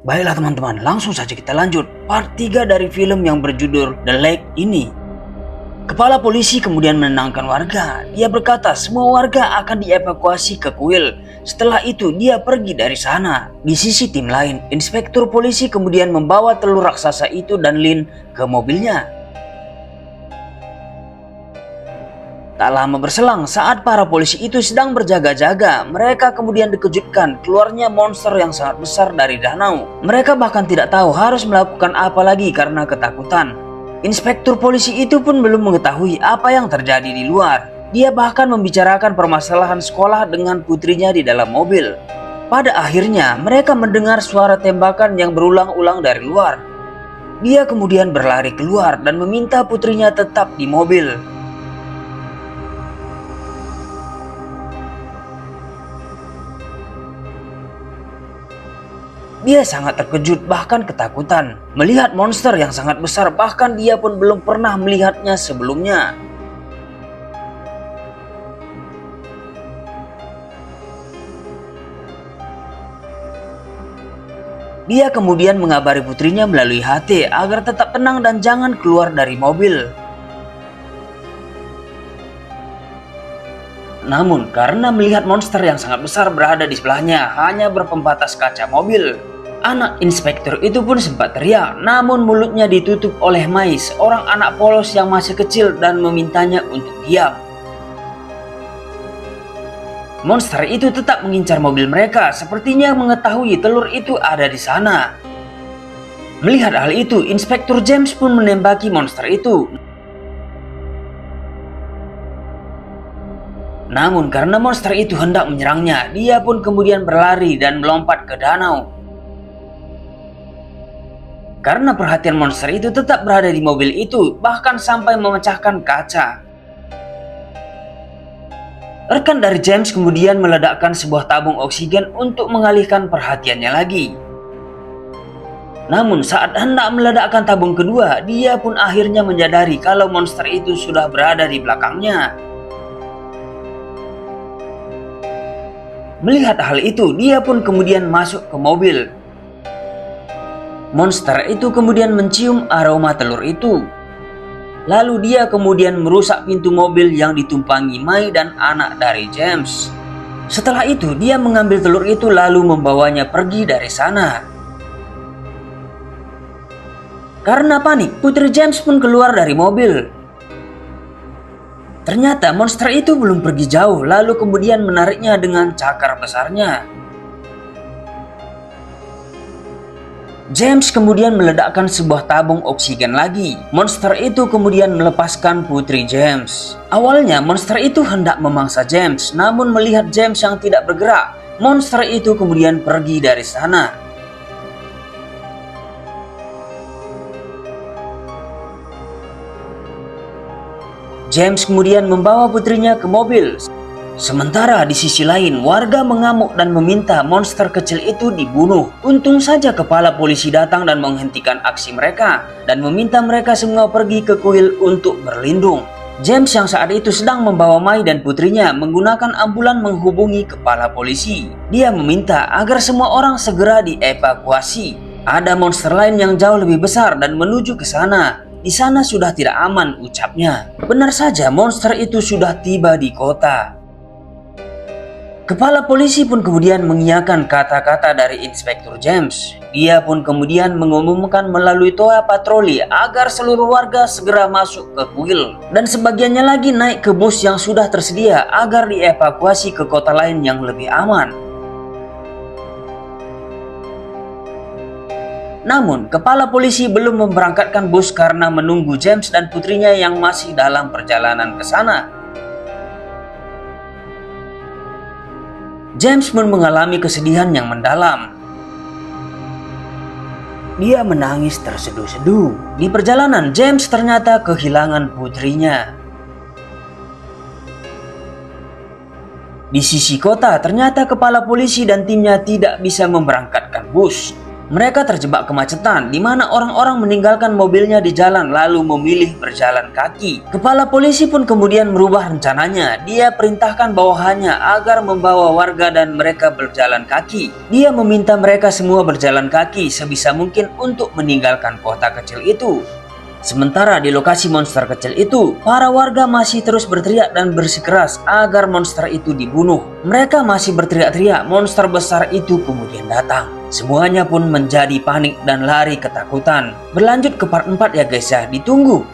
Baiklah teman-teman, langsung saja kita lanjut part 3 dari film yang berjudul The Lake ini. Kepala polisi kemudian menenangkan warga. Dia berkata semua warga akan dievakuasi ke kuil. Setelah itu dia pergi dari sana. Di sisi tim lain, inspektur polisi kemudian membawa telur raksasa itu dan Lin ke mobilnya. Tak lama berselang, saat para polisi itu sedang berjaga-jaga, mereka kemudian dikejutkan keluarnya monster yang sangat besar dari danau. Mereka bahkan tidak tahu harus melakukan apa lagi karena ketakutan. Inspektur polisi itu pun belum mengetahui apa yang terjadi di luar. Dia bahkan membicarakan permasalahan sekolah dengan putrinya di dalam mobil. Pada akhirnya, mereka mendengar suara tembakan yang berulang-ulang dari luar. Dia kemudian berlari keluar dan meminta putrinya tetap di mobil. Dia sangat terkejut bahkan ketakutan melihat monster yang sangat besar, bahkan dia pun belum pernah melihatnya sebelumnya. Dia kemudian mengabari putrinya melalui HT agar tetap tenang dan jangan keluar dari mobil. Namun karena melihat monster yang sangat besar berada di sebelahnya hanya berpembatas kaca mobil, anak inspektur itu pun sempat teriak, namun mulutnya ditutup oleh Mai, seorang anak polos yang masih kecil, dan memintanya untuk diam. Monster itu tetap mengincar mobil mereka, sepertinya mengetahui telur itu ada di sana. Melihat hal itu, Inspektur James pun menembaki monster itu. Namun karena monster itu hendak menyerangnya, dia pun kemudian berlari dan melompat ke danau. Karena perhatian monster itu tetap berada di mobil itu, bahkan sampai memecahkan kaca. Rekan dari James kemudian meledakkan sebuah tabung oksigen untuk mengalihkan perhatiannya lagi. Namun saat hendak meledakkan tabung kedua, dia pun akhirnya menyadari kalau monster itu sudah berada di belakangnya. Melihat hal itu, dia pun kemudian masuk ke mobil. Monster itu kemudian mencium aroma telur itu. Lalu dia kemudian merusak pintu mobil yang ditumpangi Mai dan anak dari James. Setelah itu dia mengambil telur itu lalu membawanya pergi dari sana. Karena panik, putri James pun keluar dari mobil. Ternyata monster itu belum pergi jauh, lalu kemudian menariknya dengan cakar besarnya. James kemudian meledakkan sebuah tabung oksigen lagi. Monster itu kemudian melepaskan putri James. Awalnya monster itu hendak memangsa James, namun melihat James yang tidak bergerak, monster itu kemudian pergi dari sana. James kemudian membawa putrinya ke mobil. Sementara di sisi lain, warga mengamuk dan meminta monster kecil itu dibunuh. Untung saja kepala polisi datang dan menghentikan aksi mereka dan meminta mereka semua pergi ke kuil untuk berlindung. James yang saat itu sedang membawa Mai dan putrinya menggunakan ambulan menghubungi kepala polisi. Dia meminta agar semua orang segera dievakuasi. Ada monster lain yang jauh lebih besar dan menuju ke sana. Di sana sudah tidak aman, ucapnya. Benar saja, monster itu sudah tiba di kota. Kepala polisi pun kemudian mengiyakan kata-kata dari Inspektur James. Dia pun kemudian mengumumkan melalui toa patroli agar seluruh warga segera masuk ke kuil. Dan sebagiannya lagi naik ke bus yang sudah tersedia agar dievakuasi ke kota lain yang lebih aman. Namun, kepala polisi belum memberangkatkan bus karena menunggu James dan putrinya yang masih dalam perjalanan ke sana. James pun mengalami kesedihan yang mendalam. Dia menangis terseduh-seduh. Di perjalanan, James ternyata kehilangan putrinya. Di sisi kota, ternyata kepala polisi dan timnya tidak bisa memberangkatkan bus. Mereka terjebak kemacetan di mana orang-orang meninggalkan mobilnya di jalan lalu memilih berjalan kaki. Kepala polisi pun kemudian merubah rencananya. Dia perintahkan bawahannya agar membawa warga dan mereka berjalan kaki. Dia meminta mereka semua berjalan kaki sebisa mungkin untuk meninggalkan kota kecil itu. Sementara di lokasi monster kecil itu, para warga masih terus berteriak dan bersikeras agar monster itu dibunuh. Mereka masih berteriak-teriak, monster besar itu kemudian datang. Semuanya pun menjadi panik dan lari ketakutan. Berlanjut ke part 4 ya guys ya, ditunggu.